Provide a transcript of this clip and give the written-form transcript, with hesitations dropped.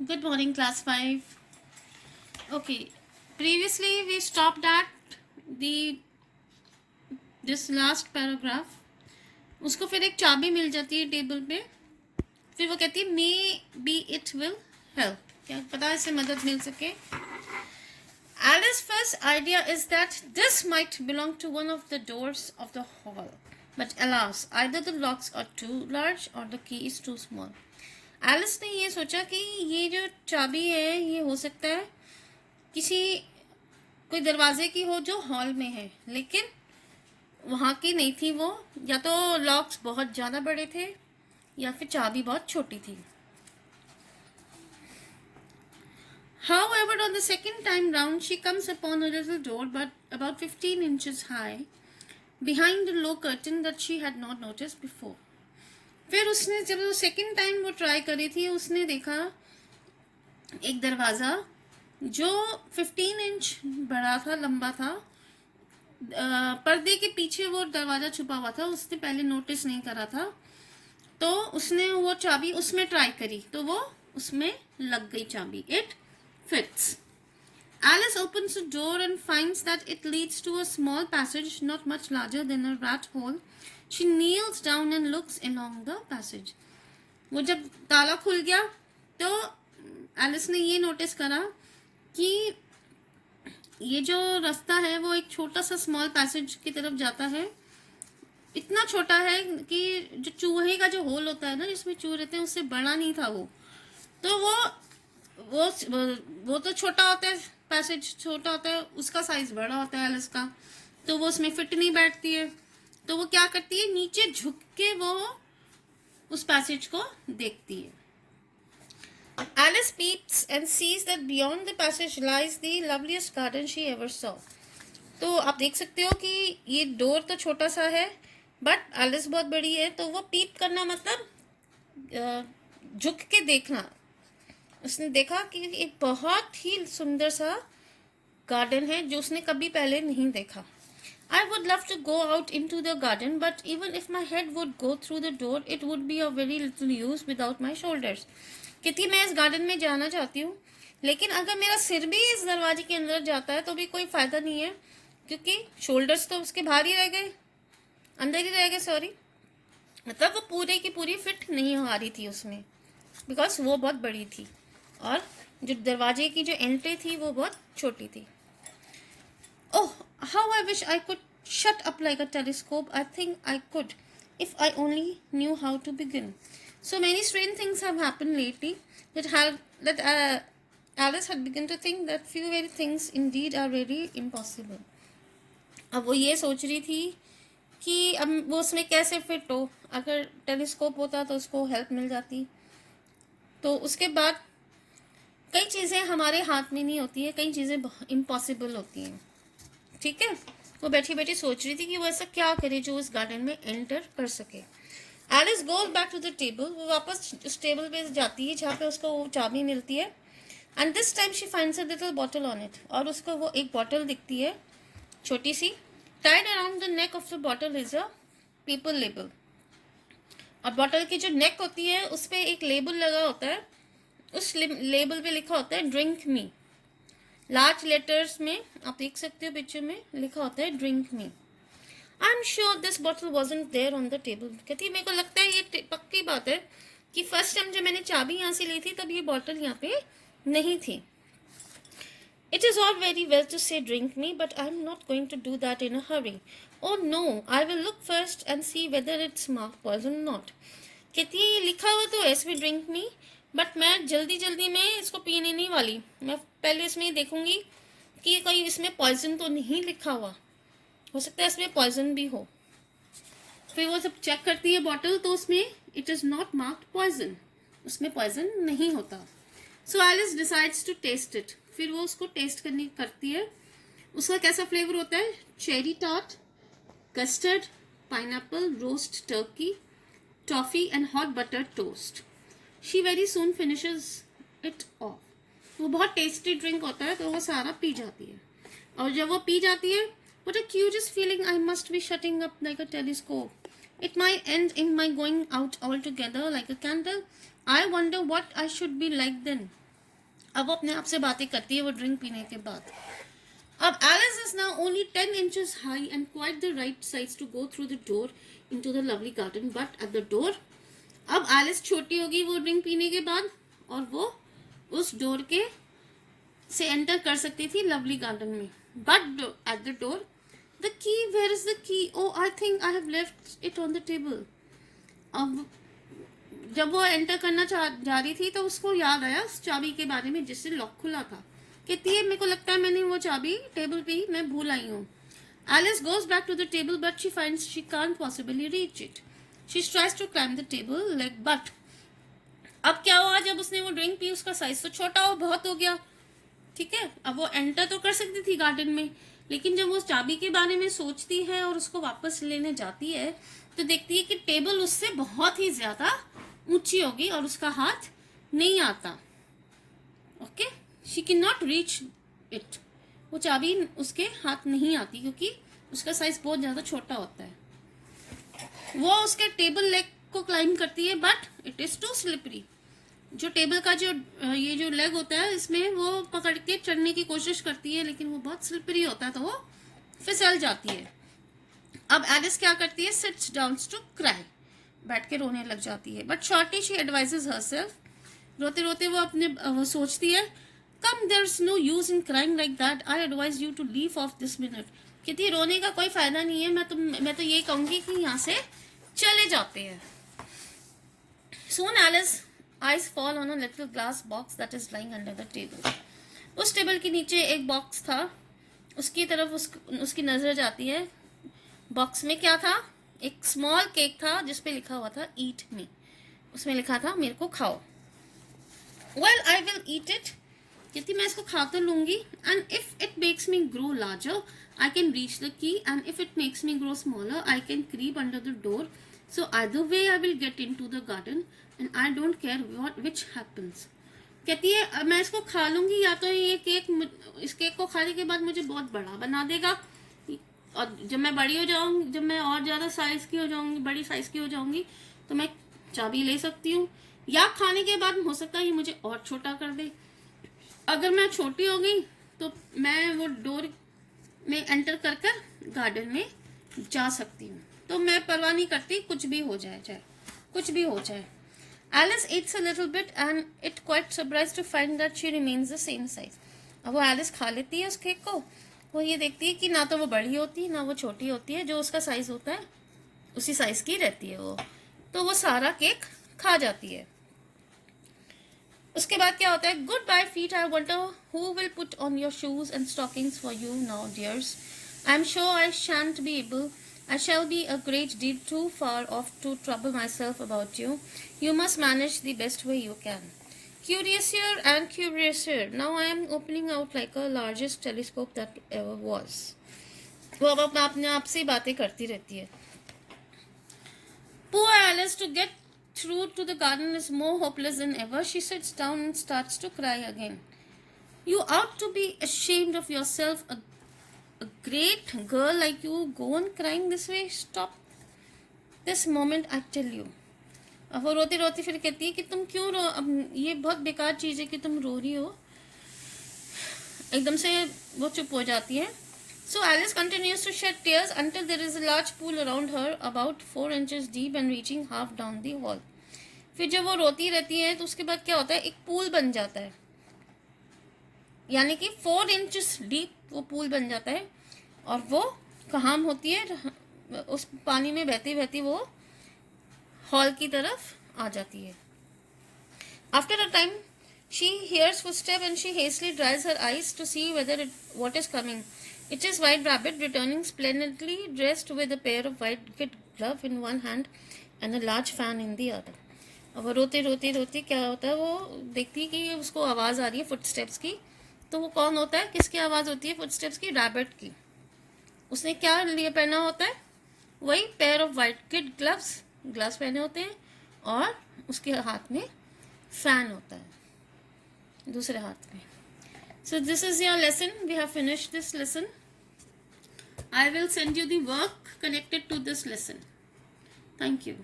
Good morning, class 5. Okay, previously we stopped at the this last paragraph. उसको फिर एक चाबी मिल जाती है टेबल पे, फिर वो कहती है may be it will help, क्या पता इससे मदद मिल सके. Alice's first idea is that this might belong to one of the doors of the hall. But alas, either the locks are too large or the key is too small. Alice ने ये सोचा कि ये जो चाबी है ये हो सकता है किसी कोई दरवाजे की हो जो हॉल में है, लेकिन वहाँ की नहीं थी वो, या तो लॉक्स बहुत ज़्यादा बड़े थे या फिर चाबी बहुत छोटी थी. However, on the second time round, she comes upon a little door, but about 15 inches high, behind a low curtain that she had not noticed before. फिर उसने जब वो सेकेंड टाइम वो ट्राई करी थी, उसने देखा एक दरवाज़ा जो 15 इंच बड़ा था, लंबा था. पर्दे के पीछे वो दरवाज़ा छुपा हुआ था, उसने पहले नोटिस नहीं करा था. तो उसने वो चाबी उसमें ट्राई करी तो वो उसमें लग गई चाबी. It fits. Alice opens the door and finds that it leads to a small passage not much larger than a rat hole. She kneels down and looks along the passage. वो जब ताला खुल गया तो एलिस ने ये notice करा कि ये जो रास्ता है वो एक छोटा सा स्मॉल पैसेज की तरफ जाता है. इतना छोटा है कि जो चूहे का जो होल होता है ना, जिसमें चूहे रहते हैं, उससे बड़ा नहीं था वो. तो वो तो छोटा होता है, पैसेज छोटा होता है, उसका साइज बड़ा होता है एलिस का, तो वो उसमें फिट नहीं बैठती है. तो वो क्या करती है, नीचे झुक के वो उस पैसेज को देखती है. Alice peeps and sees that beyond the passage lies the loveliest garden she ever saw. तो आप देख सकते हो कि ये डोर तो छोटा सा है, बट एलिस बहुत बड़ी है. तो वो पीप करना मतलब झुक के देखना. उसने देखा कि एक बहुत ही सुंदर सा गार्डन है जो उसने कभी पहले नहीं देखा. I would love to go out into the garden, but even if my head would go through the door, it would be of very little use without my shoulders. कहती मैं इस गार्डन में जाना चाहती हूँ, लेकिन अगर मेरा सिर भी इस दरवाजे के अंदर जाता है तो भी कोई फ़ायदा नहीं है, क्योंकि शोल्डर्स तो उसके बाहर ही रह गए, अंदर ही रह गए. सॉरी, मतलब वो पूरे की पूरी फिट नहीं हो रही थी उसमें, बिकॉज वो बहुत बड़ी थी और जो दरवाजे की जो एंट्री थी वो बहुत छोटी थी. Oh, how I wish I could shut up like a telescope. I think I could if I only knew how to begin. So many strange things have happened lately that Alice had begun to think that few very things indeed are very impossible. अब वो ये सोच रही थी कि अब वो उसमें कैसे फिट हो. अगर टेलीस्कोप होता तो उसको हेल्प मिल जाती. तो उसके बाद कई चीज़ें हमारे हाथ में नहीं होती है, कई चीज़ें इम्पॉसिबल होती हैं. ठीक है, वो बैठी बैठी सोच रही थी कि वो ऐसा क्या करे जो उस गार्डन में एंटर कर सके. Alice goes back to the table. वो वापस उस टेबल पे जाती है जहाँ पे उसको वो चाबी मिलती है. And this time she finds a little bottle on it. और उसको वो एक बॉटल दिखती है छोटी सी. Tied around the neck of the bottle is a paper label. और बॉटल की जो नेक होती है उस पर एक लेबल लगा होता है. उस लेबल पे लिखा होता है ड्रिंक मी. लार्ज लेटर्स में आप देख सकते हो, पिक्चर में लिखा होता है drink me. I am sure this bottle wasn't there on the table. कहती है मेरे को लगता है ये पक्की बात है कि फर्स्ट टाइम जब मैंने चाबी यहाँ से ली थी तब ये बॉटल यहाँ पे नहीं थी. It is all very well to say drink me, but I am not going to do that in a hurry. Oh no, I will look first and see whether it's mark poison not. कहती है ये लिखा हुआ तो ऐसे भी drink me, but मैं जल्दी में इसको पीने नहीं वाली. मैं पहले इसमें ही देखूंगी कि कोई इसमें पॉइजन तो नहीं लिखा हुआ, हो सकता है इसमें पॉइजन भी हो. फिर वो सब चेक करती है बॉटल, तो उसमें it is not marked poison, उसमें पॉइजन नहीं होता. So Alice decides to test it. फिर वो उसको टेस्ट करती है. उसका कैसा फ्लेवर होता है? Cherry tart, custard, pineapple, roast Turkey, toffee and hot butter toast. She very soon finishes it of. वो बहुत टेस्टी ड्रिंक होता है तो वो सारा पी जाती है. और जब वो पी जाती है, what a curious feeling, I must be shutting up like a telescope. It might end in my going out altogether like a candle. I wonder what I should be like then. अब वो अपने आप से बातें करती है वो drink पीने के बाद. अब Alice is now only 10 inches high and quite the right size to go through the door into the lovely garden. But at the door, अब Alice छोटी होगी वो ड्रिंक पीने के बाद और वो उस डोर के से एंटर कर सकती थी लवली गार्डन में. But at the door the key, where is the key? Oh I think I have left it on the table. अब जब वो एंटर करना जा रही थी तो उसको याद आया उस चाबी के बारे में जिससे लॉक खुला था. कहती है मेरे को लगता है मैंने वो चाबी टेबल पे ही मैं भूल आई हूँ. Alice goes back to the table but she finds she can't possibly reach it. She tries to climb the table like but अब क्या हुआ जब उसने वो ड्रिंक पी उसका साइज तो छोटा हो बहुत हो गया. ठीक है, अब वो एंटर तो कर सकती थी गार्डन में, लेकिन जब वो चाबी के बारे में सोचती है और उसको वापस लेने जाती है तो देखती है कि टेबल उससे बहुत ही ज्यादा ऊंची होगी और उसका हाथ नहीं आता. Okay, she can not reach it. वो चाबी उसके हाथ नहीं आती क्योंकि उसका साइज बहुत ज्यादा छोटा होता है. वो उसके टेबल लेग को क्लाइम करती है but it is too slippery. जो टेबल का जो ये जो लेग होता है इसमें वो पकड़ के चढ़ने की कोशिश करती है लेकिन वो बहुत स्लिपरी होता है तो वो फिसल जाती है. अब एलिस क्या करती है? Sits down to cry. बैठ के रोने लग जाती है. But shortly she advises herself. रोते रोते वो सोचती है come there is no use in crying like that. I advise you to leave off this minute. कहती रोने का कोई फायदा नहीं है. मैं तो ये कहूंगी कि यहाँ से चले जाते हैं. Soon Alice's eyes fall on a little glass box that is lying under the table. उस टेबल के नीचे एक बॉक्स था. उसकी तरफ उसकी नजर जाती है. बॉक्स में क्या था? एक स्मॉल केक था जिसपे लिखा हुआ था ईट मी. उसमें लिखा था मेरे को खाओ. Well I will eat it. कहती मैं इसको खा तो लूंगी. And if it makes me grow larger I can reach the key and if it makes me grow smaller I can creep under the door. So either way I will get into the garden and I don't care which happens. कहती है मैं इसको खा लूंगी या तो ये cake, इस केक को खाने के बाद मुझे बहुत बड़ा बना देगा और जब मैं बड़ी हो जाऊंगी, जब मैं और ज्यादा साइज की हो जाऊंगी, बड़ी साइज की हो जाऊंगी तो मैं चाबी ले सकती हूँ, या खाने के बाद हो सकता है ये मुझे और छोटा कर दे. अगर मैं छोटी हो गई तो मैं वो डोर में एंटर कर कर गार्डन में जा सकती हूँ. तो मैं परवाह नहीं करती कुछ भी हो जाए, चाहे कुछ भी हो जाए. Alice eats a little bit and it quite surprised to find that she remains the same size. अब वो एलिस खा लेती है उस केक को. वो ये देखती है कि ना तो वो बड़ी होती है ना वो छोटी होती है. जो उसका साइज होता है उसी साइज की रहती है वो. तो वो सारा केक खा जाती है. उसके बाद क्या होता है? Good bye feet. I wonder who will put on your shoes and stockings for you now dears. I am sure I shan't be able. I shall be a great deal too far off to trouble myself about you. You must manage the best way you can. Curiouser and curiouser. Now I am opening out like a largest telescope that ever was. वो अब अपने आप से बातें करती रहती है. Poor Alice, to get through to the garden is more hopeless than ever. She sits down and starts to cry again. You ought to be ashamed of yourself. A great girl like you go on crying this way. Stop this moment, I tell you. अब वो रोती रोती फिर कहती है कि तुम क्यों रो. अब ये बहुत बेकार चीज है कि तुम रो रही हो. एकदम से वो चुप हो जाती है. So Alice continues to shed tears until there is a large pool around her about 4 inches deep and reaching half down the hall. फिर जब वो रोती रहती है तो उसके बाद क्या होता है? एक पूल बन जाता है. यानी कि 4 इंचेस डीप वो पूल बन जाता है और वो कहाँ होती है? उस पानी में बहती बहती वो हॉल की तरफ आ जाती है. After a time she hears footstep and she hastily dries her eyes to see what is coming. It is White Rabbit returning splendidly dressed with a pair of white kid glove in one hand and a large fan in the other. अब वो रोते रोते रोते क्या होता है? वो देखती है कि उसको आवाज़ आ रही है फुटस्टेप्स की. तो वो कौन होता है? किसकी आवाज़ होती है फुटस्टेप्स की? रैबिट की. उसने क्या लिए पहना होता है? वही pair of white kid gloves पहने होते हैं और उसके हाथ में फैन होता है दूसरे हाथ में. So this is your lesson. We have finished this lesson. I will send you the work connected to this lesson. Thank you.